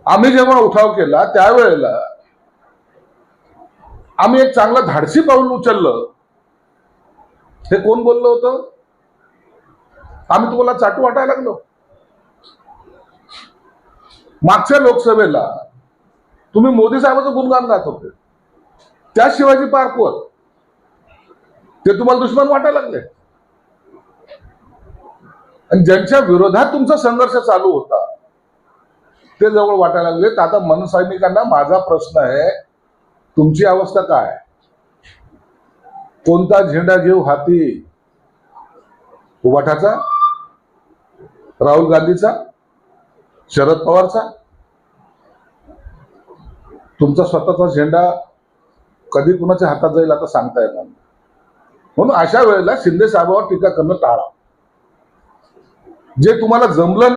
आम्ही जेव्हा उठाव केला त्यावेळेला आम्ही एक चांगलं धाडसी पाऊल उचललं. हे कोण बोललं होतं? आम्ही तुम्हाला चाटू वाटायला लागलो. मागच्या लोकसभेला तुम्ही मोदी साहेबांचं गुणगान गात होते, त्या शिवाजी पार्कवर ते तुम्हाला दुश्मन वाटायला लागले. आणि ज्यांच्या विरोधात तुमचा संघर्ष चालू होता ते जवळ वाटायला लागले. आता मनसैनिकांना माझा प्रश्न आहे, तुमची अवस्था काय? कोणता झेंडा घेऊ हाती? उबाठाचा, राहुल गांधीचा, शरद पवारचा? तुमचा स्वतःचा झेंडा कधी कुणाच्या हातात जाईल आता सांगता येणार नाही. म्हणून अशा वेळेला शिंदे साहेबांवर टीका करणं टाळा. जे तुम्हाला जमलं